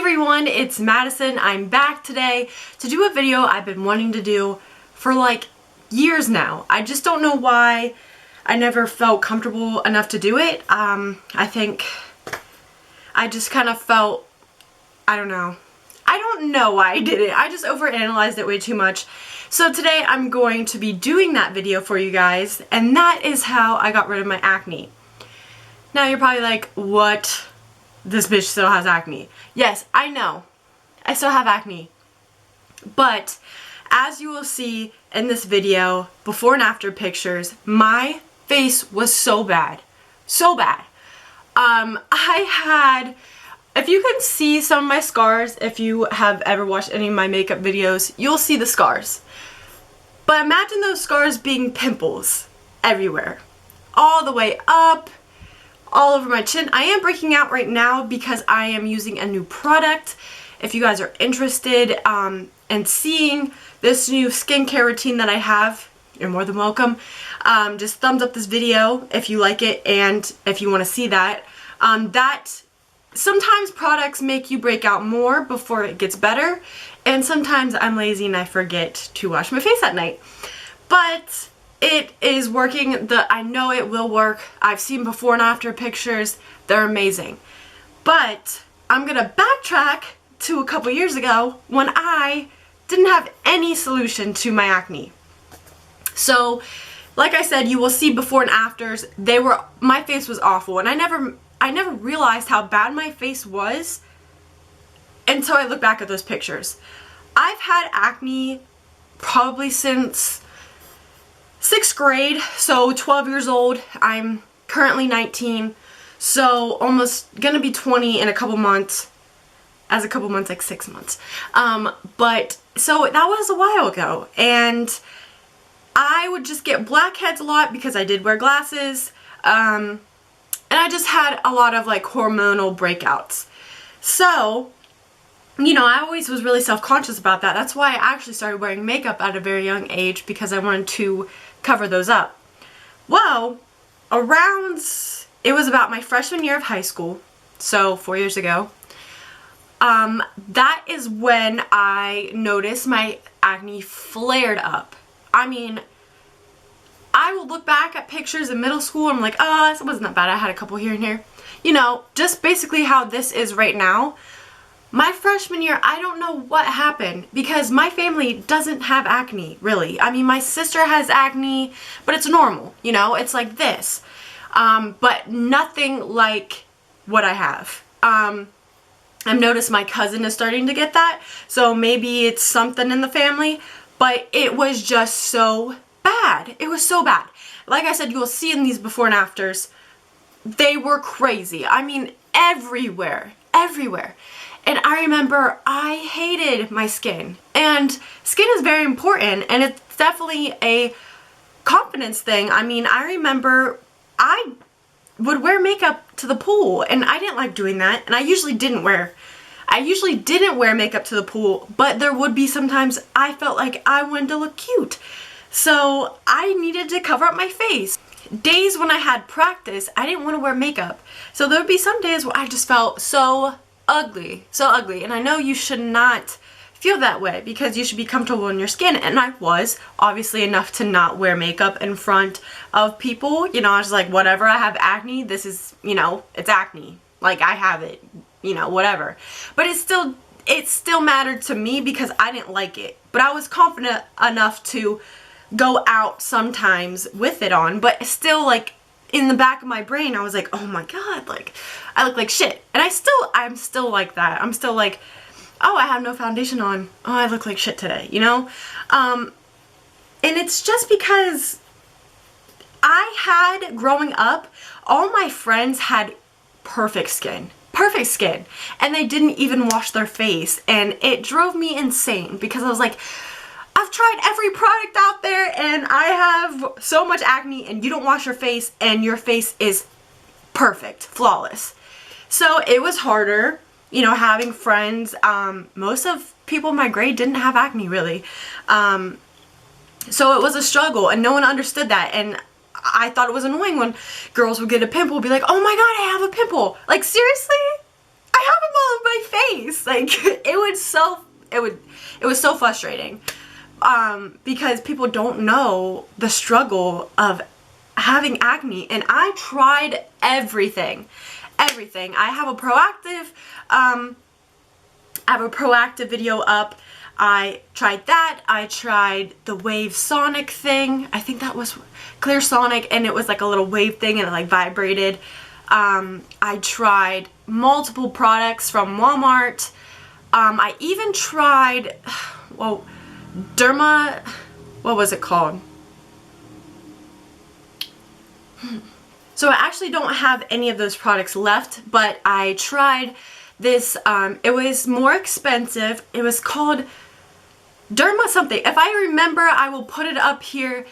everyone, it's Madison. I'm back today to do a video I've been wanting to do for like years now. I just don't know why I never felt comfortable enough to do it. I think I just kind of felt, I don't know why I did it. I just overanalyzed it way too much. So today I'm going to be doing that video for you guys, and that is how I got rid of my acne. Now you're probably like, what? This bitch still has acne. Yes, I know. I still have acne. But as you will see in this video, before and after pictures, my face was so bad. So bad. I had, if you can see some of my scars, if you have ever watched any of my makeup videos, you'll see the scars. But imagine those scars being pimples everywhere. All the way up, all over my chin. I am breaking out right now because I am using a new product. If you guys are interested in seeing this new skincare routine that I have, you're more than welcome. Just thumbs up this video if you like it and if you want to see that. Sometimes products make you break out more before it gets better, and sometimes I'm lazy and I forget to wash my face at night. But it is working. I know it will work. I've seen before and after pictures. They're amazing. But I'm gonna backtrack to a couple years ago when I didn't have any solution to my acne. So, like I said, you will see before and afters. My face was awful, and I never realized how bad my face was until I look back at those pictures. I've had acne probably since 6th grade, so 12 years old. I'm currently 19, so almost gonna be 20 in a couple months. As a couple months, like 6 months. But so that was a while ago, and I would just get blackheads a lot because I did wear glasses, and I just had a lot of like hormonal breakouts. So, you know, I always was really self-conscious about that. That's why I actually started wearing makeup at a very young age, because I wanted to cover those up. Well, it was about my freshman year of high school, so 4 years ago. That is when I noticed my acne flared up. I mean, I will look back at pictures in middle school and I'm like, oh, it wasn't that bad. I had a couple here and here. You know, just basically how this is right now. My freshman year, I don't know what happened, because my family doesn't have acne, really. I mean, my sister has acne, but it's normal, you know? It's like this. But nothing like what I have. I've noticed my cousin is starting to get that, so maybe it's something in the family, but it was just so bad. It was so bad. Like I said, you will see in these before and afters, they were crazy. I mean, everywhere, everywhere. And I remember I hated my skin, and skin is very important, and it's definitely a confidence thing. I mean, I remember I would wear makeup to the pool, and I didn't like doing that, and I usually didn't wear makeup to the pool, but there would be sometimes I felt like I wanted to look cute, so I needed to cover up my face. Days when I had practice, I didn't want to wear makeup, so there would be some days where I just felt so ugly, and I know you should not feel that way, because you should be comfortable in your skin, and I was, obviously, enough to not wear makeup in front of people. You know, I was like, whatever, I have acne, this is, you know, it's acne, like, I have it, you know, whatever. But it still mattered to me because I didn't like it, but I was confident enough to go out sometimes with it on, but still, like, in the back of my brain, I was like, oh my god, like, I look like shit, and I'm still like that. I'm still like, oh, I have no foundation on. Oh, I look like shit today, you know? And it's just because growing up, all my friends had perfect skin, and they didn't even wash their face, and it drove me insane, because I was like, I've tried every product out there, and I have so much acne, and you don't wash your face, and your face is perfect, flawless. So it was harder. You know, having friends, most of people in my grade didn't have acne, really. So it was a struggle, and no one understood that, and I thought it was annoying when girls would get a pimple, be like, oh my god, I have a pimple. Like, seriously? I have them all on my face. Like, it was so frustrating. Because people don't know the struggle of having acne, and I tried everything. I have a proactive video up. I tried that. I tried the Wave Sonic thing. I think that was Clear Sonic, and it was like a little wave thing, and it like vibrated. I tried multiple products from Walmart. I even tried, well, what was it called? So I actually don't have any of those products left, but I tried this, it was more expensive. It was called Derma something. If I remember, I will put it up here.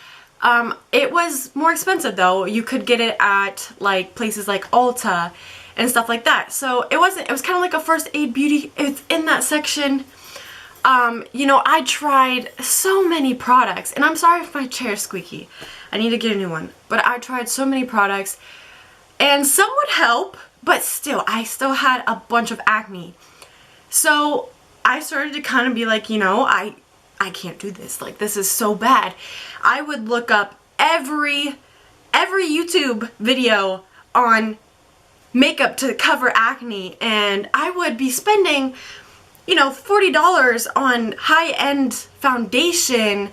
It was more expensive though. You could get it at like places like Ulta and stuff like that. So it was kind of like a first aid beauty. It's in that section. You know, I tried so many products, and I'm sorry if my chair is squeaky. I need to get a new one. But I tried so many products, and some would help, but still, I still had a bunch of acne. So I started to kind of be like, you know, I can't do this. Like, this is so bad. I would look up every YouTube video on makeup to cover acne, and I would be spending, you know, $40 on high-end foundation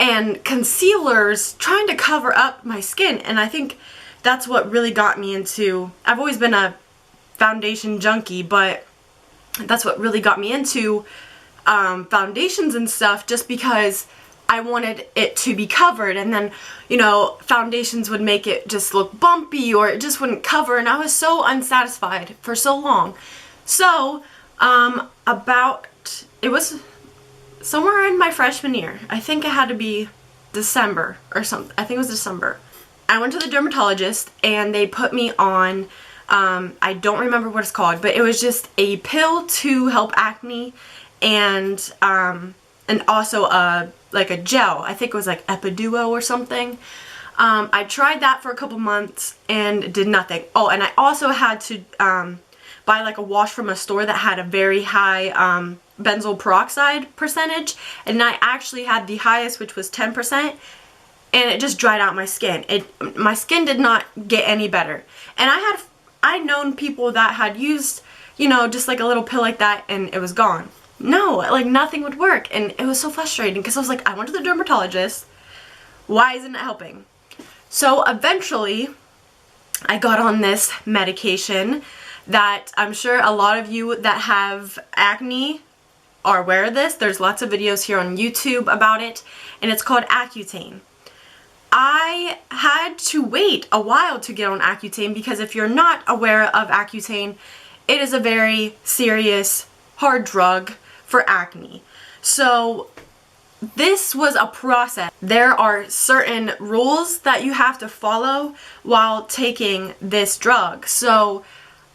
and concealers trying to cover up my skin. And I think that's what really got me into, I've always been a foundation junkie, but that's what really got me into foundations and stuff, just because I wanted it to be covered, and then, you know, foundations would make it just look bumpy, or it just wouldn't cover, and I was so unsatisfied for so long. So it was somewhere in my freshman year. I think it had to be December or something. I think it was December. I went to the dermatologist, and they put me on, I don't remember what it's called, but it was just a pill to help acne, and also like a gel. I think it was like Epiduo or something. I tried that for a couple months and did nothing. Oh, and I also had to buy like a wash from a store that had a very high benzoyl peroxide percentage, and I actually had the highest, which was 10%, and it just dried out my skin. My skin did not get any better. And I'd known people that had used, you know, just like a little pill like that, and it was gone. No, like nothing would work, and it was so frustrating because I was like, I went to the dermatologist. Why isn't it helping? So eventually, I got on this medication that I'm sure a lot of you that have acne are aware of this. There's lots of videos here on YouTube about it, and it's called Accutane. I had to wait a while to get on Accutane because if you're not aware of Accutane, it is a very serious, hard drug for acne. So this was a process. There are certain rules that you have to follow while taking this drug. So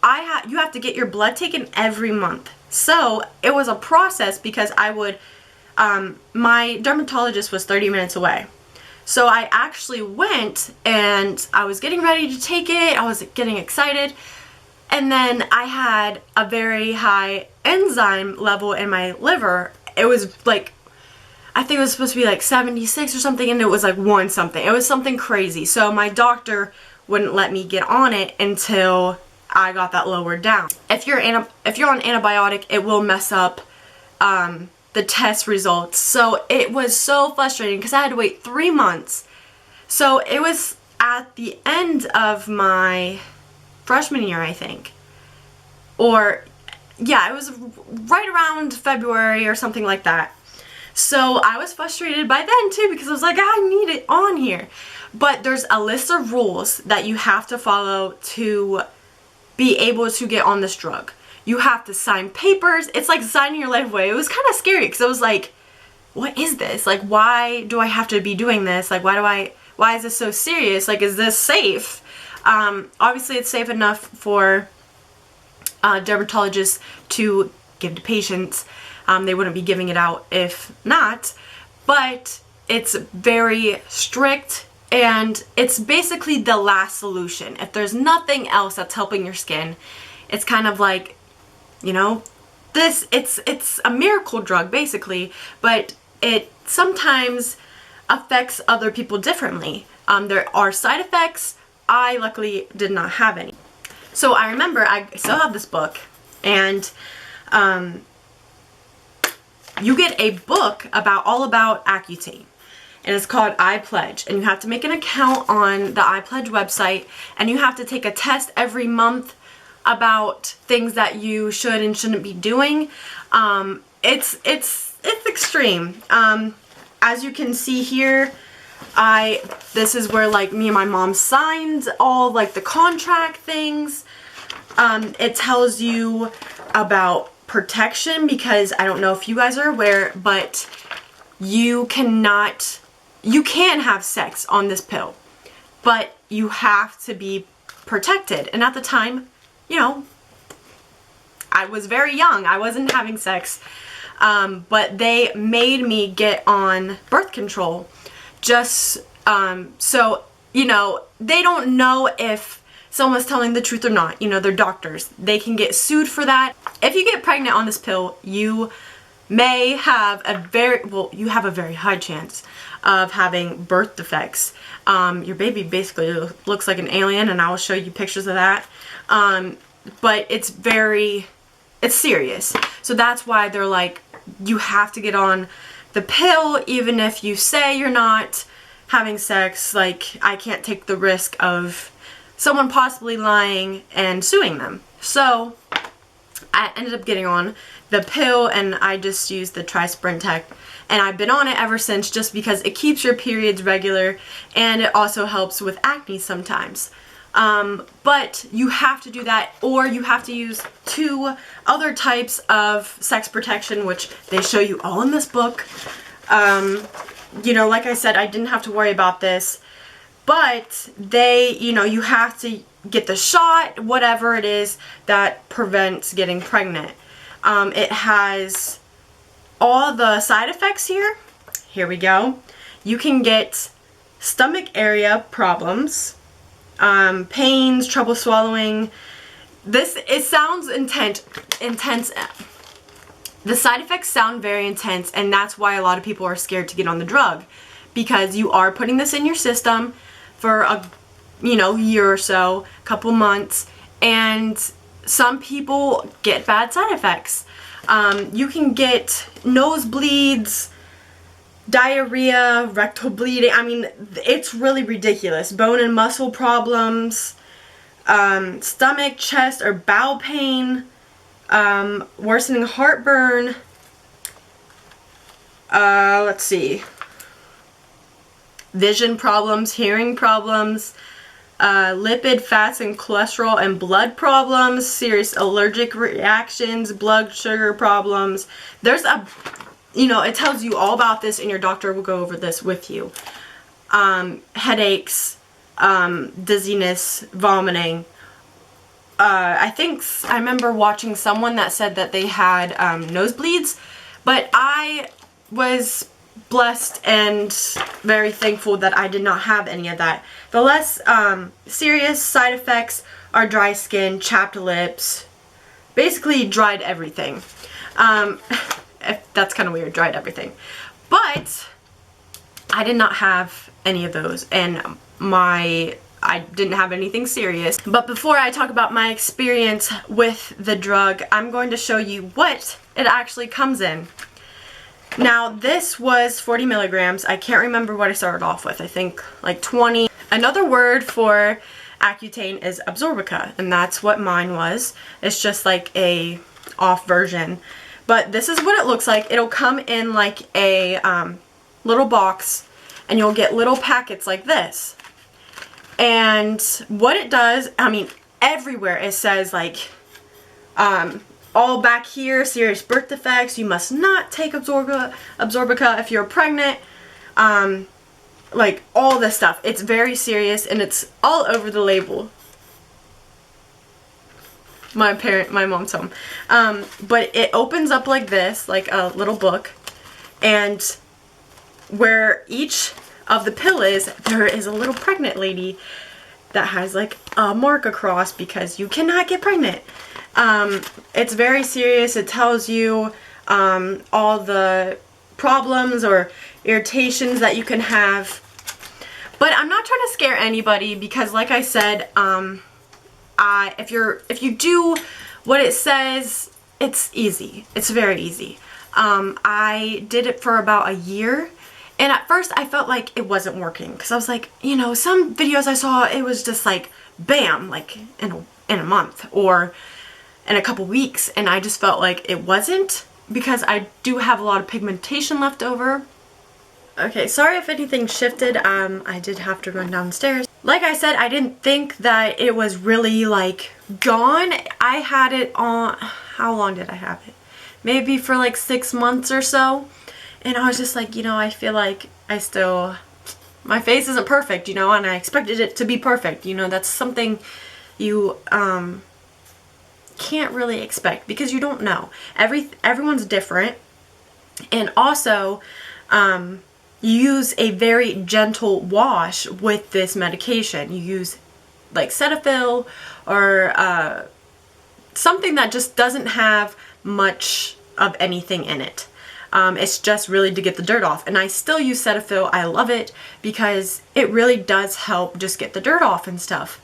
you have to get your blood taken every month. So it was a process because I would, my dermatologist was 30 minutes away. So I actually went, and I was getting ready to take it. I was getting excited. And then I had a very high enzyme level in my liver. It was like, I think it was supposed to be like 76 or something, and it was like 1 something. It was something crazy. So my doctor wouldn't let me get on it until I got that lowered down. If you're on antibiotic, it will mess up the test results. So it was so frustrating because I had to wait 3 months. So it was at the end of my freshman year, I think. Or, yeah, it was right around February or something like that. So I was frustrated by then too because I was like, I need it on here. But there's a list of rules that you have to follow to be able to get on this drug. You have to sign papers. It's like signing your life away. It was kind of scary because I was like, what is this? Like, why do I have to be doing this? Like, why is this so serious? Like, is this safe? Obviously it's safe enough for dermatologists to give to patients. They wouldn't be giving it out if not, but it's very strict, and it's basically the last solution. If there's nothing else that's helping your skin, it's kind of like you know, it's a miracle drug basically, but it sometimes affects other people differently. There are side effects. I luckily did not have any. So I remember I still have this book, and you get a book all about Accutane, and it's called I Pledge, and you have to make an account on the I Pledge website, and you have to take a test every month about things that you should and shouldn't be doing. It's extreme. As you can see here, this is where like me and my mom signed all like the contract things. It tells you about protection, because I don't know if you guys are aware, but you can have sex on this pill, but you have to be protected. And at the time, you know, I was very young. I wasn't having sex, but they made me get on birth control just so, you know, they don't know if someone's telling the truth or not. You know, they're doctors. They can get sued for that. If you get pregnant on this pill, you may have a very high chance of having birth defects. Your baby basically looks like an alien, and I will show you pictures of that. But it's serious. So that's why they're like, you have to get on the pill, even if you say you're not having sex. Like, I can't take the risk of someone possibly lying and suing them. So I ended up getting on the pill, and I just used the Tri-Sprintec, and I've been on it ever since, just because it keeps your periods regular, and it also helps with acne sometimes. But you have to do that, or you have to use 2 other types of sex protection, which they show you all in this book. You know, like I said, I didn't have to worry about this, but you know, you have to get the shot, whatever it is that prevents getting pregnant. It has all the side effects here. Here we go. You can get stomach area problems, pains, trouble swallowing. It sounds intense. The side effects sound very intense, and that's why a lot of people are scared to get on the drug, because you are putting this in your system for a year or so, couple months, and some people get bad side effects. You can get nosebleeds, diarrhea, rectal bleeding. I mean, it's really ridiculous. Bone and muscle problems, stomach, chest, or bowel pain, worsening heartburn. Let's see. Vision problems, hearing problems, lipid, fats, and cholesterol and blood problems, serious allergic reactions, blood sugar problems. There's it tells you all about this, and your doctor will go over this with you. Headaches, dizziness, vomiting. I remember watching someone that said that they had nosebleeds, but I was blessed and very thankful that I did not have any of that. The less serious side effects are dry skin, chapped lips, basically dried everything. That's kind of weird, dried everything. But I did not have any of those, and I didn't have anything serious. But before I talk about my experience with the drug, I'm going to show you what it actually comes in. Now, this was 40 milligrams. I can't remember what I started off with. I think like 20. Another word for Accutane is Absorbica, and that's what mine was. It's just like a off version. But this is what it looks like. It'll come in like a little box, and you'll get little packets like this. And what it does, I mean, everywhere it says like, all back here, serious birth defects, you must not take Absorbica if you're pregnant, like all this stuff. It's very serious, and it's all over the label. My mom's home. But it opens up like this, like a little book, and where each of the pill is, there is a little pregnant lady, that has like a mark across because you cannot get pregnant. It's very serious. It tells you all the problems or irritations that you can have. But I'm not trying to scare anybody because, like I said, if you do what it says, it's easy. It's very easy. I did it for about a year, and at first I felt like it wasn't working because I was like, you know, some videos I saw, it was just like bam, like in a month or in a couple weeks, and I just felt like it wasn't because I do have a lot of pigmentation left over. Okay, sorry if anything shifted. I did have to run downstairs. Like I said, I didn't think that it was really like gone. I had it on, how long did I have it? Maybe for like 6 months or so. And I was just like, you know, I feel like my face isn't perfect, you know, and I expected it to be perfect. You know, that's something you can't really expect because you don't know. Everyone's different. And also, you use a very gentle wash with this medication. You use like Cetaphil or something that just doesn't have much of anything in it. It's just really to get the dirt off. And I still use Cetaphil. I love it because it really does help just get the dirt off and stuff.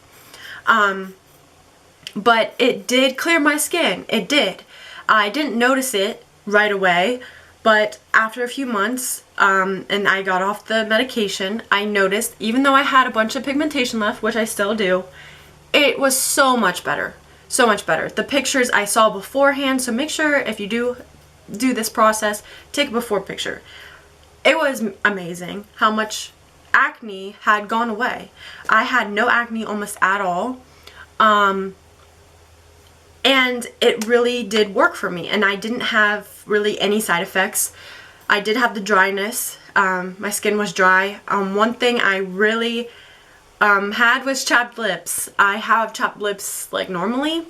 But it did clear my skin. It did. I didn't notice it right away. But after a few months, and I got off the medication, I noticed, even though I had a bunch of pigmentation left, which I still do, it was so much better. So much better. The pictures I saw beforehand, so make sure if you do this process, take a before picture. It was amazing how much acne had gone away. I had no acne almost at all. And it really did work for me, and I didn't have really any side effects. I did have the dryness. My skin was dry. One thing I really had was chapped lips. I have chapped lips like normally,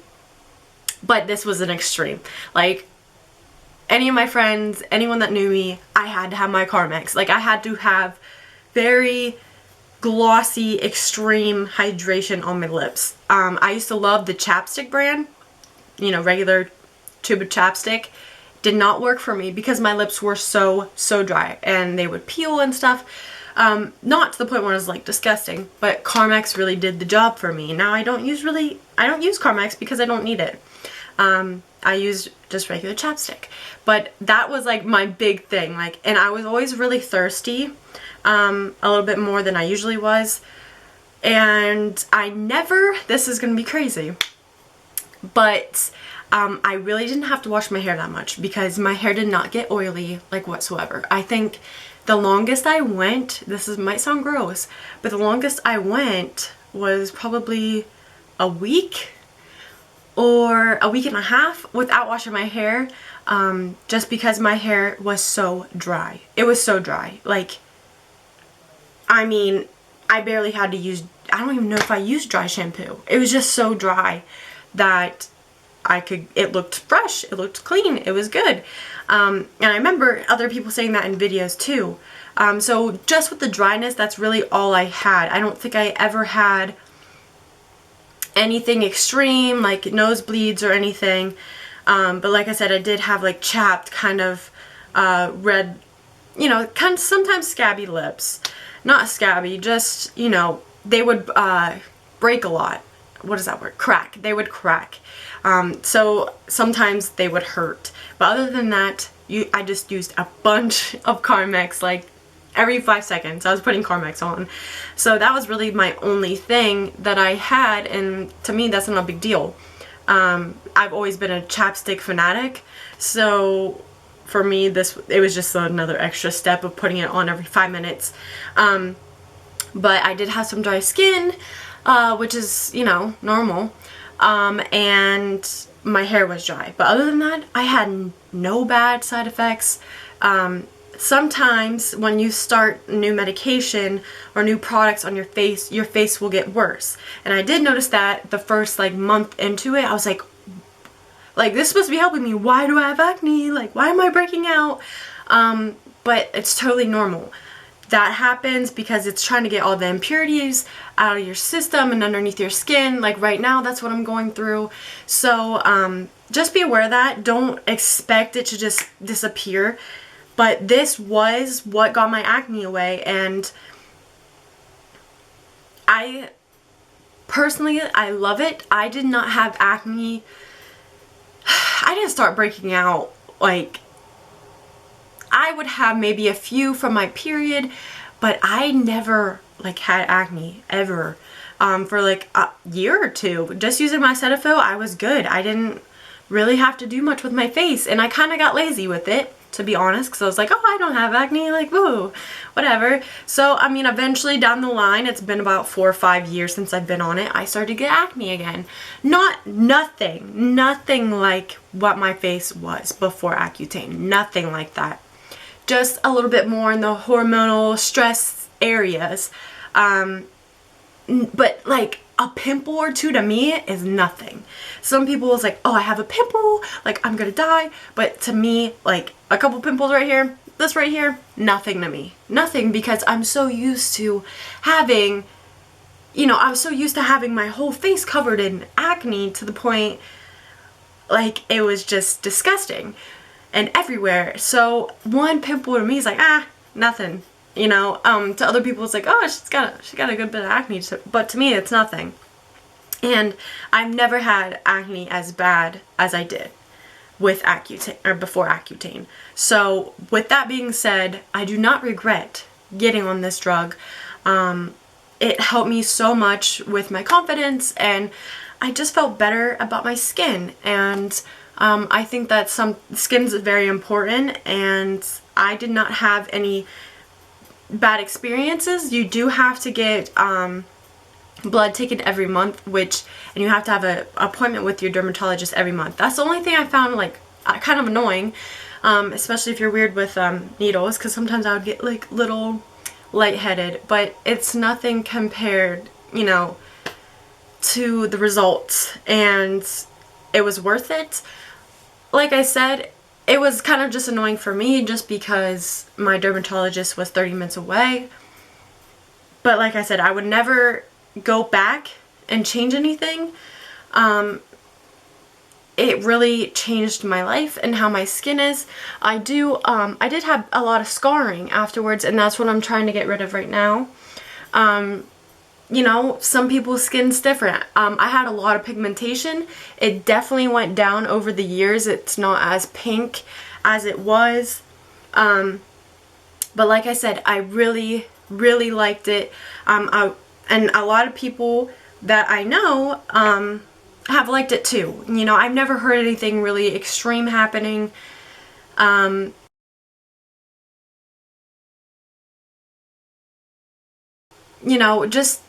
but this was an extreme. Like, any of my friends, anyone that knew me, I had to have my Carmex. Like, I had to have very glossy, extreme hydration on my lips. I used to love the chapstick brand. You know, regular tube of chapstick. Did not work for me because my lips were so dry and they would peel and stuff. Not to the point where it was like disgusting, but Carmex really did the job for me. Now I don't use Carmex because I don't need it. I use just regular chapstick. But that was like my big thing, like, and I was always really thirsty, a little bit more than I usually was. And this is gonna be crazy, but I really didn't have to wash my hair that much because my hair did not get oily like whatsoever. I think the longest I went, might sound gross, but the longest I went was probably a week or a week and a half without washing my hair, just because my hair was so dry. It was so dry. Like, I mean, I barely had to use, I don't even know if I used dry shampoo. It was just so dry that it looked fresh, it looked clean, it was good. And I remember other people saying that in videos too. So just with the dryness, that's really all I had. I don't think I ever had anything extreme, like nosebleeds or anything. But like I said, I did have like chapped, kind of red, you know, kind of sometimes scabby lips. Not scabby, just, you know, they would break a lot. What is that word? Crack. They would crack. So sometimes they would hurt. But other than that, I just used a bunch of Carmex, like every 5 seconds I was putting Carmex on. So that was really my only thing that I had, and to me that's not a big deal. I've always been a chapstick fanatic, so for me it was just another extra step of putting it on every 5 minutes. But I did have some dry skin, which is, you know, normal. And my hair was dry. But other than that, I had no bad side effects. Sometimes when you start new medication or new products on your face will get worse. And I did notice that the first like month into it, I was like this is supposed to be helping me. Why do I have acne? Like, why am I breaking out? But it's totally normal. that happens because it's trying to get all the impurities out of your system and underneath your skin. Like right now, that's what I'm going through. So just be aware of that. Don't expect it to just disappear. But this was what got my acne away, and I personally, I love it. I did not have acne. I didn't start breaking out, like, I would have maybe a few from my period, but I never like had acne ever. For like a year or two, just using my Cetaphil, I was good. I didn't really have to do much with my face, and I kind of got lazy with it, to be honest, because I was like, oh, I don't have acne, like, woo, whatever. So, I mean, eventually down the line, it's been about 4 or 5 years since I've been on it, I started to get acne again. Nothing like what my face was before Accutane. Nothing like that. Just a little bit more in the hormonal stress areas. But like a pimple or two to me is nothing. Some people is like, oh, I have a pimple, like I'm gonna die. But to me, like a couple pimples right here, this right here, nothing to me. Nothing, because I'm so used to having, you know, I was so used to having my whole face covered in acne to the point like it was just disgusting and everywhere. So one pimple to me is like, ah, nothing. You know, to other people it's like, oh, she's got a good bit of acne, but to me it's nothing. And I've never had acne as bad as I did with Accutane, or before Accutane. So with that being said, I do not regret getting on this drug. It helped me so much with my confidence, and I just felt better about my skin. And I think that skin's very important, and I did not have any bad experiences. You do have to get blood taken every month, and you have to have an appointment with your dermatologist every month. That's the only thing I found like kind of annoying, especially if you're weird with needles, because sometimes I would get like little lightheaded, but it's nothing compared, you know, to the results, and it was worth it. Like I said, it was kind of just annoying for me just because my dermatologist was 30 minutes away. But like I said, I would never go back and change anything. It really changed my life and how my skin is. I did have a lot of scarring afterwards, and that's what I'm trying to get rid of right now. You know, some people's skin's different. I had a lot of pigmentation. It definitely went down over the years. It's not as pink as it was. But like I said, I really, really liked it. And a lot of people that I know have liked it too. You know, I've never heard anything really extreme happening. You know, just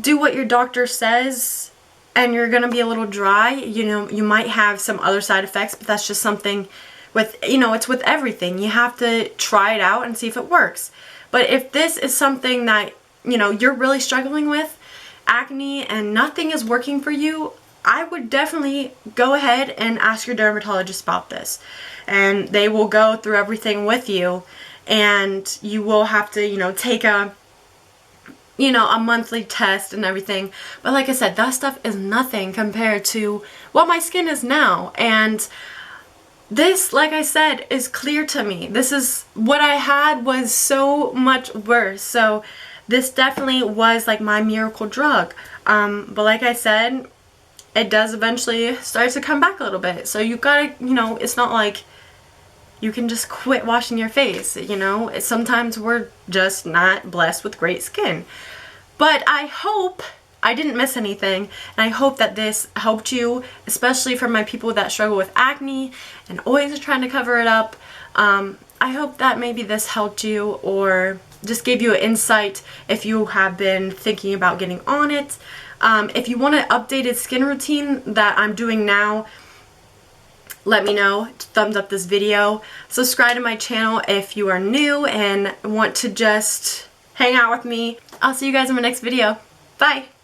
do what your doctor says, and you're gonna be a little dry. You know, you might have some other side effects, but that's just something with, you know, it's with everything. You have to try it out and see if it works. But if this is something that, you know, you're really struggling with, acne, and nothing is working for you, I would definitely go ahead and ask your dermatologist about this. And they will go through everything with you, and you will have to, you know, take a monthly test and everything. But like I said, that stuff is nothing compared to what my skin is now. And this, like I said, is clear to me. This is what I had was so much worse. So this definitely was like my miracle drug. But like I said, it does eventually start to come back a little bit. So you gotta, you know, it's not like you can just quit washing your face, you know. Sometimes we're just not blessed with great skin. But I hope I didn't miss anything, and I hope that this helped you, especially for my people that struggle with acne and always are trying to cover it up. I hope that maybe this helped you, or just gave you an insight if you have been thinking about getting on it. If you want an updated skin routine that I'm doing now, let me know. Thumbs up this video. Subscribe to my channel if you are new and want to just hang out with me. I'll see you guys in my next video. Bye!